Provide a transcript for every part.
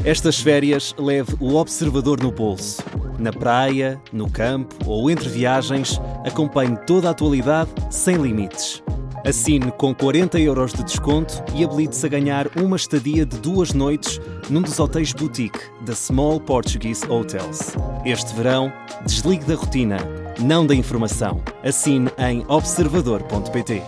Estas férias leve o observador no bolso. Na praia, no campo ou entre viagens, acompanhe toda a atualidade sem limites. Assine com 40€ de desconto e habilite-se a ganhar uma estadia de 2 noites num dos hotéis boutique da Small Portuguese Hotels. Este verão, desligue da rotina, não da informação. Assine em observador.pt.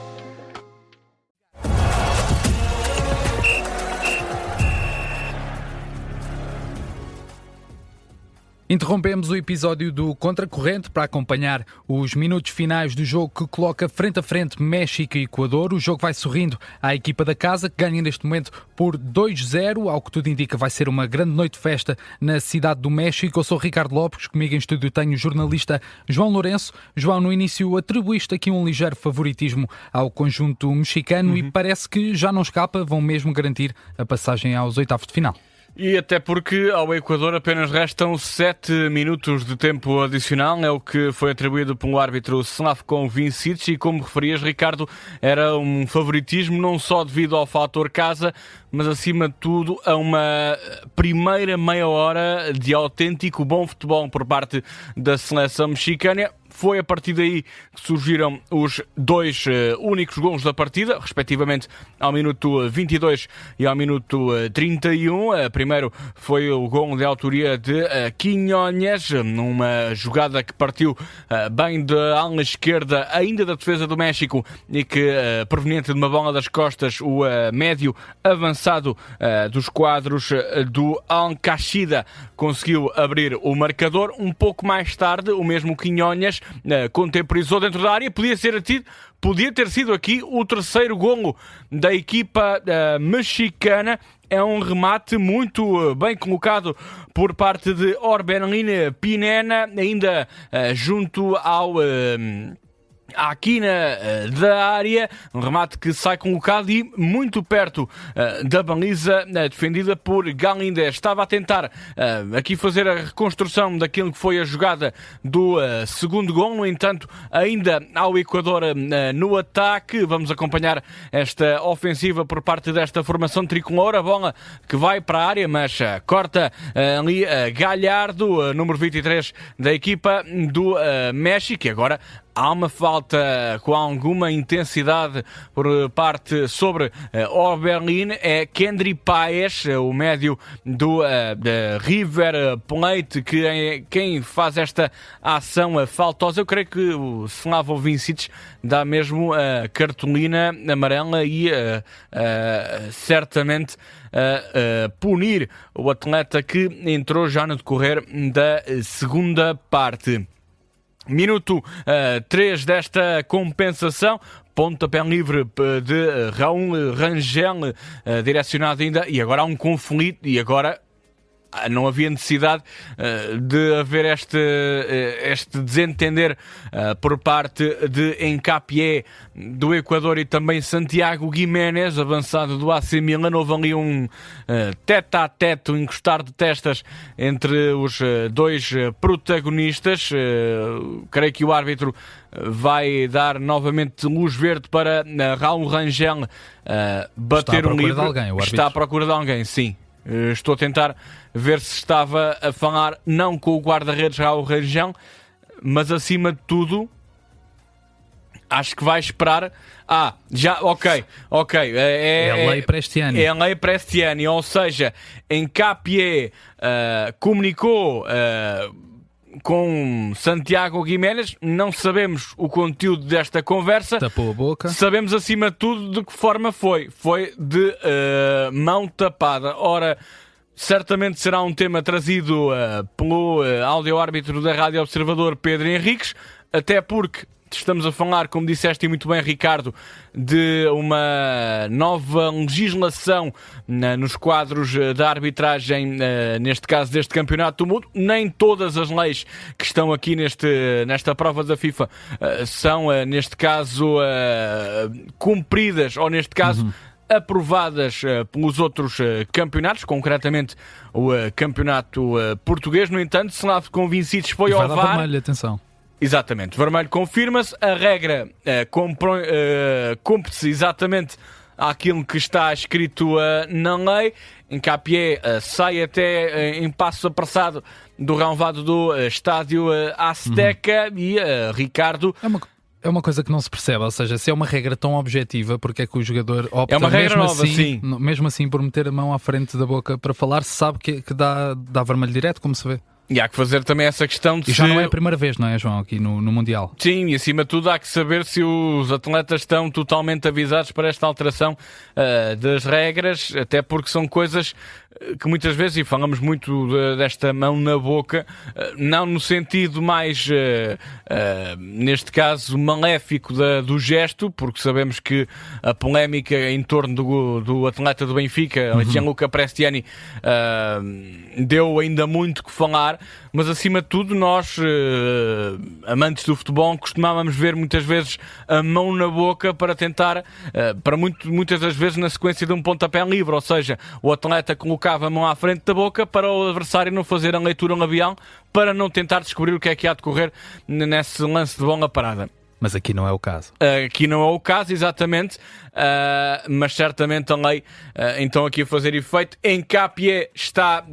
Interrompemos o episódio do Contracorrente para acompanhar os minutos finais do jogo que coloca frente a frente México e Equador. O jogo vai sorrindo à equipa da casa, que ganha neste momento por 2-0. Ao que tudo indica, vai ser uma grande noite de festa na cidade do México. Eu sou Ricardo Lopes, comigo em estúdio tenho o jornalista João Lourenço. João, no início atribuíste aqui um ligeiro favoritismo ao conjunto mexicano e parece que já não escapa, vão mesmo garantir a passagem aos oitavos de final. E até porque ao Equador apenas restam 7 minutos de tempo adicional, é o que foi atribuído pelo árbitro Slavko Vincic, e como referias, Ricardo, era um favoritismo não só devido ao fator casa, mas acima de tudo a uma primeira meia hora de autêntico bom futebol por parte da seleção mexicana. Foi a partir daí que surgiram os 2 únicos golos da partida, respectivamente ao minuto 22 e ao minuto 31. Primeiro foi o gol de autoria de Quiñones, numa jogada que partiu bem da ala esquerda, ainda da defesa do México, e que, proveniente de uma bola das costas, o médio avançado dos quadros do Al-Qaeda conseguiu abrir o marcador. Um pouco mais tarde, o mesmo Quiñones contemporizou dentro da área. Podia ter sido aqui o terceiro golo da equipa mexicana. É um remate muito bem colocado por parte de Orbelín Pineda, ainda junto à quina da área, um remate que sai colocado e muito perto da baliza defendida por Galíndez. Estava a tentar aqui fazer a reconstrução daquilo que foi a jogada do segundo gol, no entanto ainda ao Equador no ataque. Vamos acompanhar esta ofensiva por parte desta formação tricolor, a bola que vai para a área, mas corta ali Gallardo, número 23 da equipa do México. E agora há uma falta com alguma intensidade por parte sobre Orbelín. É Kendry Páez, o médio do River Plate, que é quem faz esta ação faltosa. Eu creio que o Slavko Vincic dá mesmo a cartolina amarela e certamente punir o atleta que entrou já no decorrer da segunda parte. Minuto 3 desta compensação, pontapé livre de Raul Rangel, direcionado ainda, e agora há um conflito, e agora não havia necessidade de haver este desentender por parte de Hincapié do Equador e também Santiago Giménez, avançado do AC Milan. Houve ali um tete-a-tete, um encostar de testas entre os dois protagonistas. Creio que o árbitro vai dar novamente luz verde para Raul Rangel bater um livre. Está à procura de alguém, sim. Estou a tentar ver se estava a falar não com o guarda-redes Raul Rangel, mas acima de tudo acho que vai esperar. Ok. É a lei para este ano. É a lei para este ano, ou seja, Hincapié comunicou com Santiago Giménez. Não sabemos o conteúdo desta conversa. Tapou a boca. Sabemos acima de tudo de que forma foi. Foi de mão tapada. Ora, certamente será um tema trazido pelo áudio-árbitro da Rádio Observador, Pedro Henriques, até porque estamos a falar, como disseste muito bem, Ricardo, de uma nova legislação nos quadros da arbitragem, neste caso deste Campeonato do Mundo. Nem todas as leis que estão aqui nesta prova da FIFA são, neste caso, cumpridas, ou neste caso, aprovadas pelos outros campeonatos, concretamente o campeonato português. No entanto, Slavko Vincic foi ao VAR. Vermelho, atenção. Exatamente, vermelho confirma-se, a regra cumpre-se exatamente àquilo que está escrito na lei. Hincapié sai até em passo apressado do relvado do estádio Azteca e Ricardo... É uma coisa que não se percebe, ou seja, se é uma regra tão objetiva, porque é que o jogador opta, é uma regra mesmo nova, assim, sim. Mesmo assim, por meter a mão à frente da boca para falar, se sabe que dá vermelho direto, como se vê. E há que fazer também essa questão de E já não é a primeira vez, não é, João, aqui no Mundial? Sim, e acima de tudo há que saber se os atletas estão totalmente avisados para esta alteração das regras, até porque são coisas que muitas vezes, e falamos muito desta mão na boca, não no sentido mais, neste caso, maléfico do gesto, porque sabemos que a polémica em torno do atleta do Benfica, Gianluca Prestiani, deu ainda muito que falar, mas acima de tudo nós, amantes do futebol, costumávamos ver muitas vezes a mão na boca para tentar, muitas das vezes na sequência de um pontapé livre, ou seja, o atleta colocava a mão à frente da boca para o adversário não fazer a leitura labial, para não tentar descobrir o que é que há de correr nesse lance de bola parada. Mas aqui não é o caso. Aqui não é o caso, exatamente, mas certamente a lei, então aqui a fazer efeito. Hincapié está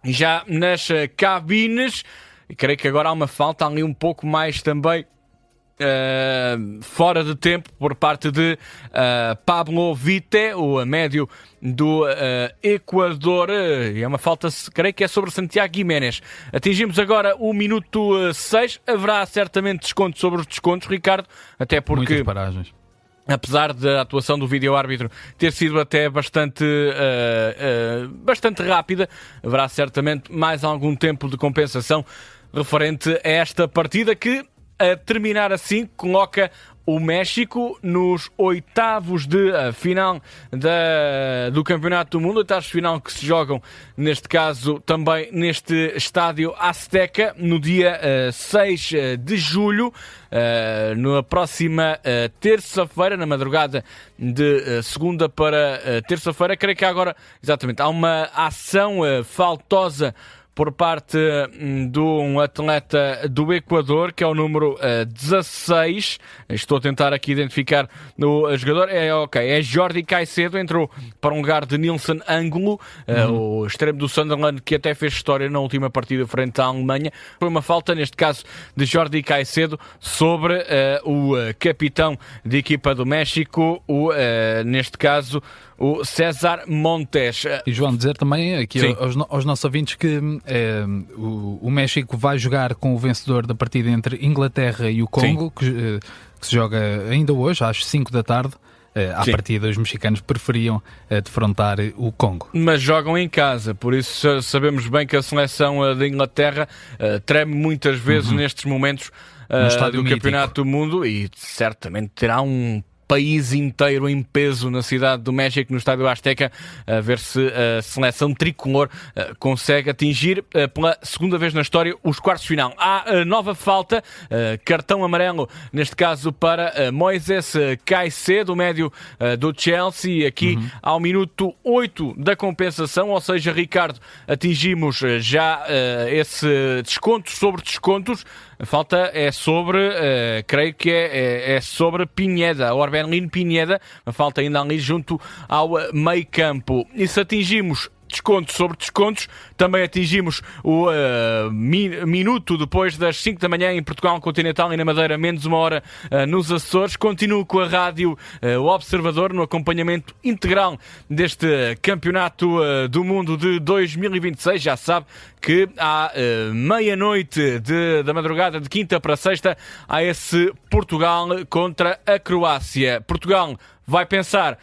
já nas cabines, e creio que agora há uma falta ali um pouco mais também fora de tempo por parte de Pablo Vite, o médio do Equador, e é uma falta, creio que é sobre Santiago Giménez. Atingimos agora o minuto 6, haverá certamente desconto sobre os descontos, Ricardo, até porque... Muitas paragens. Apesar da atuação do vídeo-árbitro ter sido até bastante rápida, haverá certamente mais algum tempo de compensação referente a esta partida que, a terminar assim, coloca o México nos oitavos de final do Campeonato do Mundo, oitavos de final que se jogam, neste caso, também neste estádio Azteca, no dia 6 de julho, na próxima terça-feira, na madrugada de segunda para terça-feira. Creio que agora, exatamente, há uma ação faltosa por parte de um atleta do Equador, que é o número 16. Estou a tentar aqui identificar o jogador. É Jordi Caicedo, entrou para um lugar de Nilson Ângulo, o extremo do Sunderland, que até fez história na última partida frente à Alemanha. Foi uma falta, neste caso, de Jordi Caicedo sobre o capitão de equipa do México, neste caso, o César Montes. E João, dizer também aqui aos nossos ouvintes que o México vai jogar com o vencedor da partida entre Inglaterra e o Congo, que se joga ainda hoje, às 5 da tarde. À partida, os mexicanos preferiam defrontar o Congo. Mas jogam em casa, por isso sabemos bem que a seleção da Inglaterra treme muitas vezes nestes momentos do Campeonato do Mundo, e certamente terá um país inteiro em peso na cidade do México, no estádio Azteca, a ver se a seleção tricolor consegue atingir pela segunda vez na história os quartos de final. Há nova falta, cartão amarelo, neste caso para Moisés Caicedo, o médio do Chelsea, aqui ao minuto 8 da compensação, ou seja, Ricardo, atingimos já esse desconto sobre descontos. A falta é sobre, creio que é sobre Pineda, Orbelín Pineda, a falta ainda ali junto ao meio campo. E se atingimos descontos sobre descontos, também atingimos o minuto depois das 5 da manhã em Portugal Continental e na Madeira, menos uma hora nos Açores. Continuo com a rádio O Observador no acompanhamento integral deste Campeonato do Mundo de 2026. Já sabe que à meia-noite da madrugada de quinta para sexta há esse Portugal contra a Croácia. Portugal vai pensar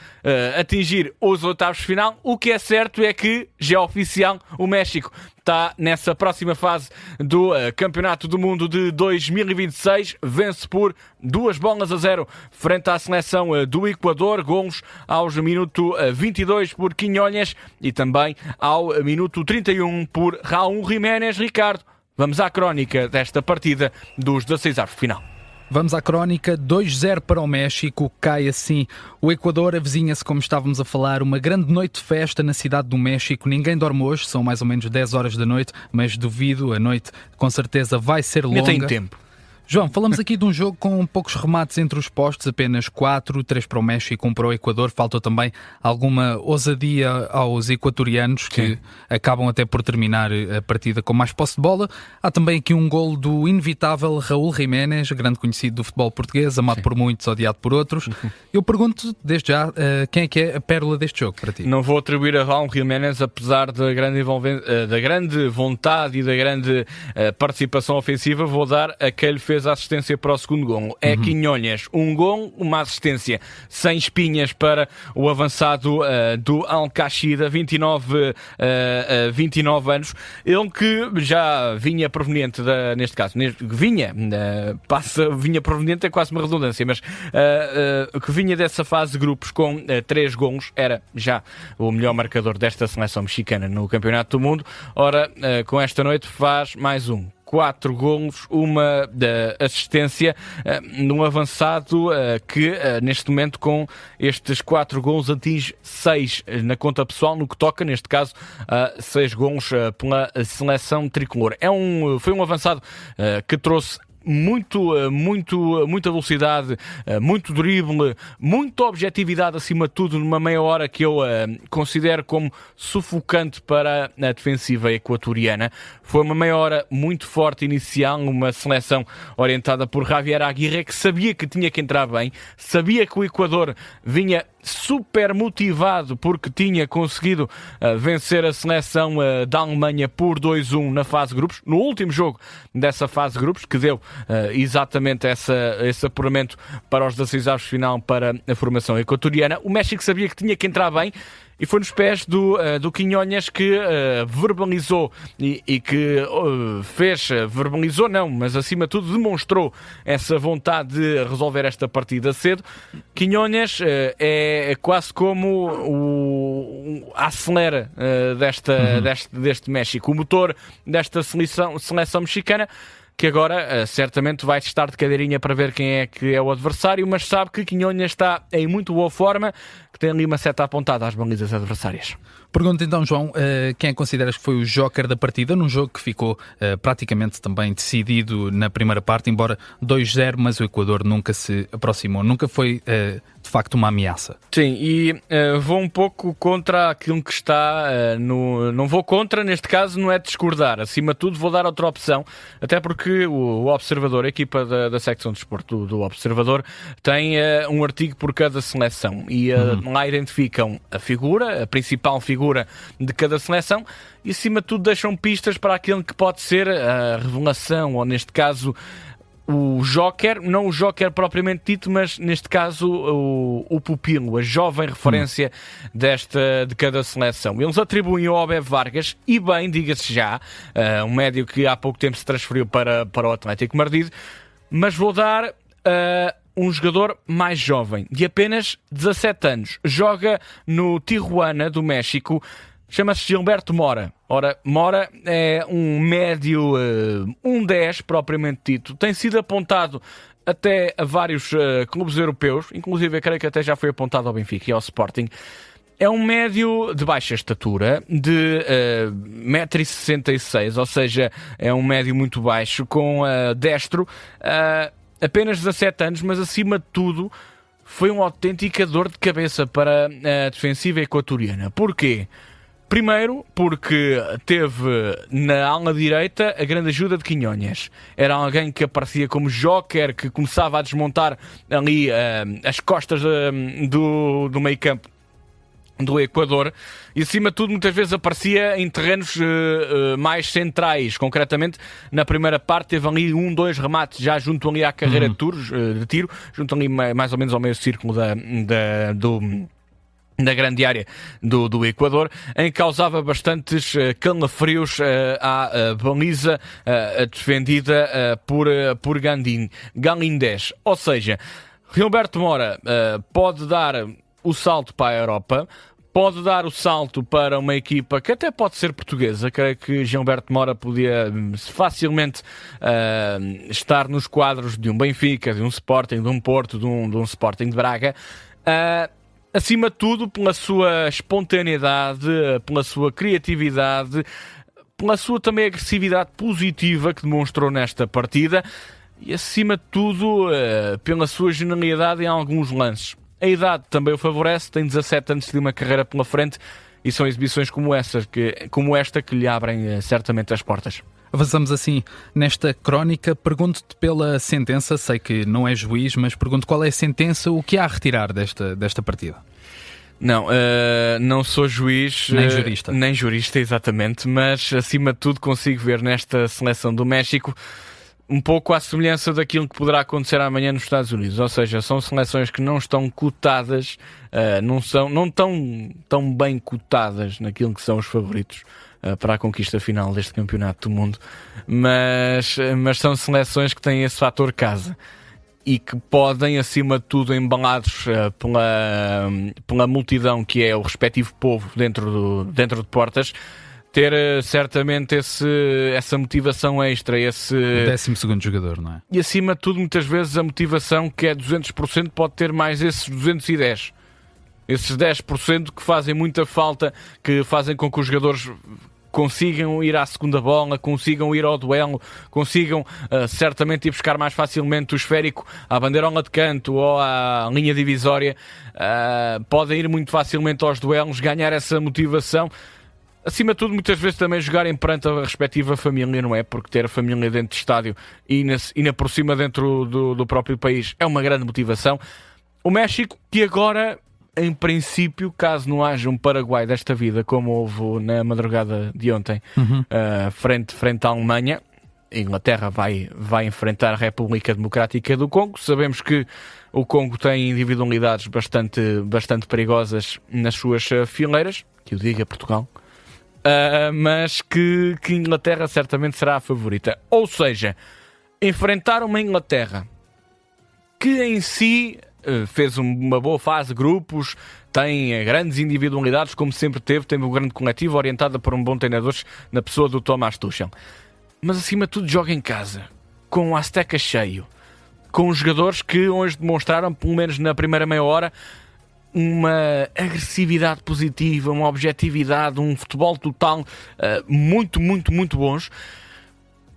atingir os oitavos de final. O que é certo é que, já é oficial, o México está nessa próxima fase do Campeonato do Mundo de 2026. Vence por 2-0 frente à seleção do Equador. Golos aos minuto 22 por Quinhonhas e também ao minuto 31 por Raúl Jiménez. Ricardo, vamos à crónica desta partida dos 16avos de final. Vamos à crónica. 2-0 para o México, cai assim o Equador, avizinha-se, como estávamos a falar, uma grande noite de festa na cidade do México. Ninguém dorme hoje, são mais ou menos 10 horas da noite, mas duvido, a noite com certeza vai ser longa. Ainda tem tempo. João, falamos aqui de um jogo com poucos remates entre os postos, apenas 4, 3 para o México e 1 para o Equador. Faltou também alguma ousadia aos equatorianos, que acabam até por terminar a partida com mais posse de bola. Há também aqui um golo do inevitável Raúl Jiménez, grande conhecido do futebol português, amado por muitos, odiado por outros. Eu pergunto, desde já, quem é a pérola deste jogo para ti? Não vou atribuir a Raúl Jiménez, apesar da grande vontade e da grande participação ofensiva, vou dar a quem lhe fez a assistência para o segundo golo. É Quiñones. Um golo, uma assistência sem espinhas para o avançado do Al-Qaeda, 29 anos. Ele que já vinha proveniente, neste caso, vinha proveniente, é quase uma redundância, mas que vinha dessa fase de grupos com 3 golos, era já o melhor marcador desta seleção mexicana no Campeonato do Mundo. Ora, com esta noite faz mais 4 golos, uma assistência num avançado que neste momento com estes 4 golos atinge 6 na conta pessoal, no que toca neste caso 6 golos pela seleção tricolor. Foi um avançado que trouxe muita velocidade, muito drible, muita objetividade acima de tudo, numa meia hora que eu considero como sufocante para a defensiva equatoriana. Foi uma meia hora muito forte inicial, uma seleção orientada por Javier Aguirre, que sabia que tinha que entrar bem, sabia que o Equador vinha super motivado porque tinha conseguido vencer a seleção da Alemanha por 2-1 na fase de grupos, no último jogo dessa fase de grupos, que deu exatamente esse apuramento para os decisivos final para a formação equatoriana. O México sabia que tinha que entrar bem e foi nos pés do Quiñones que verbalizou e que verbalizou não, mas acima de tudo demonstrou essa vontade de resolver esta partida cedo. Quiñones é quase como o acelera deste México, o motor desta seleção mexicana, que agora certamente vai estar de cadeirinha para ver quem é que é o adversário, mas sabe que Quiñones está em muito boa forma, que tem ali uma seta apontada às balizas adversárias. Pergunto então, João, quem consideras que foi o joker da partida, num jogo que ficou praticamente também decidido na primeira parte, embora 2-0, mas o Equador nunca se aproximou, nunca foi de facto uma ameaça. Sim, e vou um pouco contra aquilo que está não vou contra, neste caso não é discordar, acima de tudo vou dar outra opção, até porque o Observador, a equipa da secção de desporto do Observador, tem um artigo por cada seleção e lá identificam a principal figura de cada seleção e acima de tudo deixam pistas para aquele que pode ser a revelação, ou neste caso o joker, não o joker propriamente dito, mas neste caso o pupilo, a jovem referência de cada seleção. Eles atribuem ao Abel Vargas, e bem, diga-se já, um médio que há pouco tempo se transferiu para o Atlético Madrid, mas vou dar um jogador mais jovem, de apenas 17 anos, joga no Tijuana do México, chama-se Gilberto Mora. Ora, Mora é um médio, 10 propriamente dito, tem sido apontado até a vários clubes europeus, inclusive eu creio que até já foi apontado ao Benfica e ao Sporting. É um médio de baixa estatura, de 1,66 m, ou seja, é um médio muito baixo, com destro, apenas 17 anos, mas acima de tudo foi um autêntica dor de cabeça para a defensiva equatoriana. Porquê? Primeiro, porque teve na ala direita a grande ajuda de Quiñones. Era alguém que aparecia como joker, que começava a desmontar ali as costas do meio campo do Equador, e acima de tudo muitas vezes aparecia em terrenos mais centrais. Concretamente na primeira parte teve ali 2 remates já junto ali à carreira de tiro, junto ali mais ou menos ao meio círculo da grande área do Equador, em que causava bastantes calafrios à baliza defendida por Galindez. Ou seja, Gilberto Mora pode dar o salto para a Europa, pode dar o salto para uma equipa que até pode ser portuguesa. Creio que Gilberto Mora podia facilmente estar nos quadros de um Benfica, de um Sporting, de um Porto, de um Sporting de Braga. Acima de tudo, pela sua espontaneidade, pela sua criatividade, pela sua também agressividade positiva que demonstrou nesta partida. e acima de tudo pela sua genialidade em alguns lances. A idade também o favorece, tem 17 anos de uma carreira pela frente e são exibições como esta que lhe abrem certamente as portas. Avançamos assim nesta crónica. Pergunto-te pela sentença, sei que não é juiz, mas pergunto qual é a sentença, o que há a retirar desta partida? Não sou juiz, nem jurista, exatamente, mas acima de tudo consigo ver nesta seleção do México um pouco à semelhança daquilo que poderá acontecer amanhã nos Estados Unidos, ou seja, são seleções que não estão cotadas, não estão tão bem cotadas naquilo que são os favoritos para a conquista final deste campeonato do mundo, mas são seleções que têm esse fator casa e que podem, acima de tudo, embalados pela multidão que é o respectivo povo dentro de portas, ter certamente essa motivação extra, o 12º jogador, não é? E acima de tudo, muitas vezes a motivação que é 200% pode ter mais esses 210. Esses 10% que fazem muita falta, que fazem com que os jogadores consigam ir à segunda bola, consigam ir ao duelo, consigam certamente ir buscar mais facilmente o esférico à bandeirola de canto ou à linha divisória, podem ir muito facilmente aos duelos, ganhar essa motivação. Acima de tudo, muitas vezes também jogarem perante a respectiva família, não é? Porque ter a família dentro do estádio e ainda por cima dentro do próprio país é uma grande motivação. O México, que agora, em princípio, caso não haja um Paraguai desta vida, como houve na madrugada de ontem, frente à Alemanha, a Inglaterra vai enfrentar a República Democrática do Congo. Sabemos que o Congo tem individualidades bastante perigosas nas suas fileiras, que o diga Portugal. Mas que Inglaterra certamente será a favorita. Ou seja, enfrentar uma Inglaterra que em si fez uma boa fase de grupos, tem grandes individualidades, como sempre teve um grande coletivo orientada por um bom treinador na pessoa do Thomas Tuchel. Mas acima de tudo joga em casa, com o Azteca cheio, com os jogadores que hoje demonstraram, pelo menos na primeira meia hora, uma agressividade positiva, uma objetividade, um futebol total muito, muito, muito bons.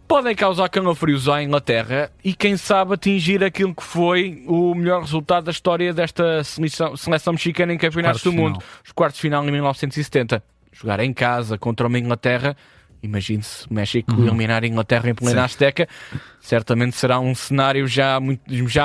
Podem causar calafrios à Inglaterra e quem sabe atingir aquilo que foi o melhor resultado da história desta seleção mexicana em campeonatos do mundo. Os quartos de final em 1970. Jogar em casa contra uma Inglaterra, imagine-se o México eliminar a Inglaterra em plena Azteca, certamente será um cenário já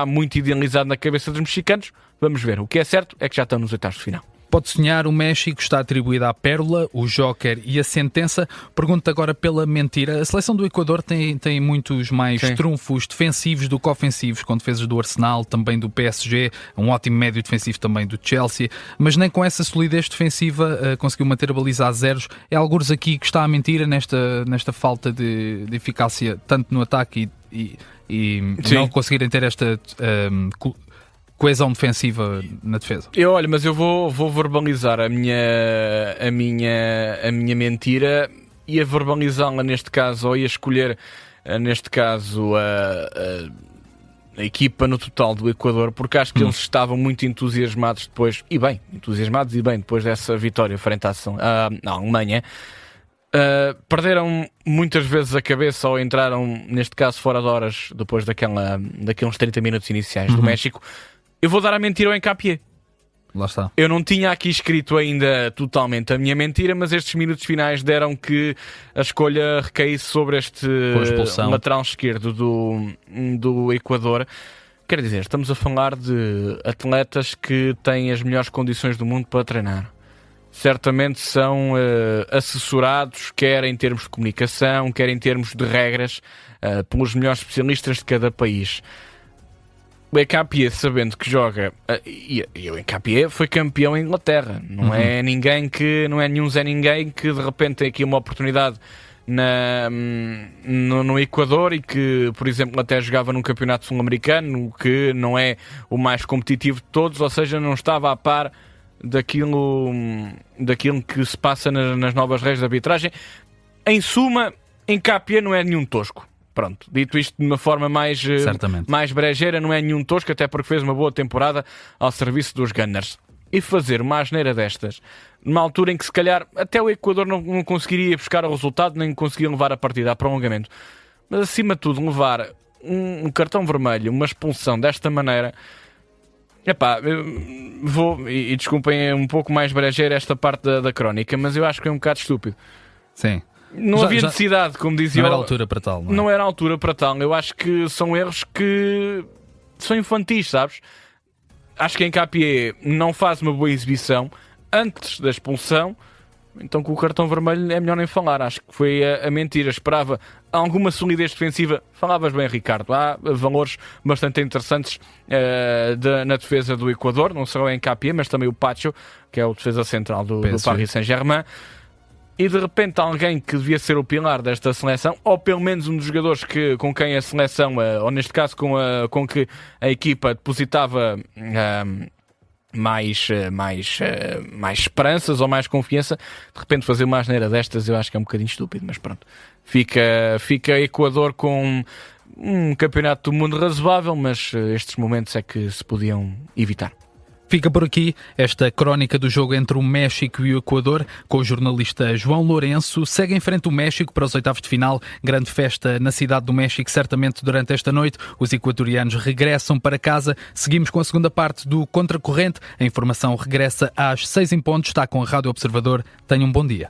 muito idealizado na cabeça dos mexicanos. Vamos ver. O que é certo é que já estão nos oitavos de final. Pode sonhar, o México está atribuída à pérola, o Joker e a sentença. Pergunto agora pela mentira. A seleção do Equador tem muitos mais trunfos defensivos do que ofensivos, com defesas do Arsenal, também do PSG, um ótimo médio defensivo também do Chelsea, mas nem com essa solidez defensiva conseguiu manter a baliza a zeros. É algures aqui que está a mentira nesta falta de eficácia, tanto no ataque e não conseguirem ter esta coesão defensiva na defesa. Mas eu vou verbalizar a minha mentira e a verbalizá-la neste caso, ou ia escolher neste caso a equipa no total do Equador, porque acho que eles estavam muito entusiasmados depois, depois dessa vitória frente à Alemanha. Perderam muitas vezes a cabeça ou entraram, neste caso, fora de horas depois daqueles 30 minutos iniciais do México. Eu vou dar a mentira ao Hincapié. Lá está. Eu não tinha aqui escrito ainda totalmente a minha mentira, mas estes minutos finais deram que a escolha recaísse sobre este lateral esquerdo do Equador. Quer dizer, estamos a falar de atletas que têm as melhores condições do mundo para treinar. Certamente são assessorados, quer em termos de comunicação, quer em termos de regras, pelos melhores especialistas de cada país. O Hincapié, sabendo que joga, e o Hincapié foi campeão em Inglaterra, não é nenhum Zé Ninguém que de repente tem aqui uma oportunidade no Equador e que, por exemplo, até jogava num campeonato sul-americano, que não é o mais competitivo de todos, ou seja, não estava a par daquilo que se passa nas novas regras de arbitragem. Em suma, Hincapié não é nenhum tosco. Pronto, dito isto de uma forma mais brejeira, não é nenhum tosco, até porque fez uma boa temporada ao serviço dos Gunners. E fazer uma asneira destas, numa altura em que se calhar até o Equador não conseguiria buscar o resultado, nem conseguia levar a partida a prolongamento, mas acima de tudo levar um cartão vermelho, uma expulsão desta maneira, epá, e desculpem um pouco mais brejeira esta parte da crónica, mas eu acho que é um bocado estúpido. Sim. Não havia necessidade, como dizia. Não era a altura para tal, não é? Não era a altura para tal. Eu acho que são erros que são infantis, sabes? Acho que em KPA não faz uma boa exibição antes da expulsão, então com o cartão vermelho é melhor nem falar. Acho que foi a mentira. Esperava alguma solidez defensiva. Falavas bem, Ricardo. Há valores bastante interessantes na defesa do Equador, não só em KPA, mas também o Pacho, que é o defesa central do Paris Saint-Germain. E de repente alguém que devia ser o pilar desta seleção, ou pelo menos um dos jogadores com quem a seleção, ou neste caso com que a equipa depositava mais esperanças ou mais confiança, de repente fazer uma asneira destas eu acho que é um bocadinho estúpido, mas pronto. Fica Equador com um campeonato do mundo razoável, mas estes momentos é que se podiam evitar. Fica por aqui esta crónica do jogo entre o México e o Equador, com o jornalista João Lourenço. Segue em frente o México para os oitavos de final. Grande festa na cidade do México, certamente durante esta noite. Os equatorianos regressam para casa. Seguimos com a segunda parte do Contracorrente. A informação regressa às 6 em ponto. Está com a Rádio Observador. Tenham um bom dia.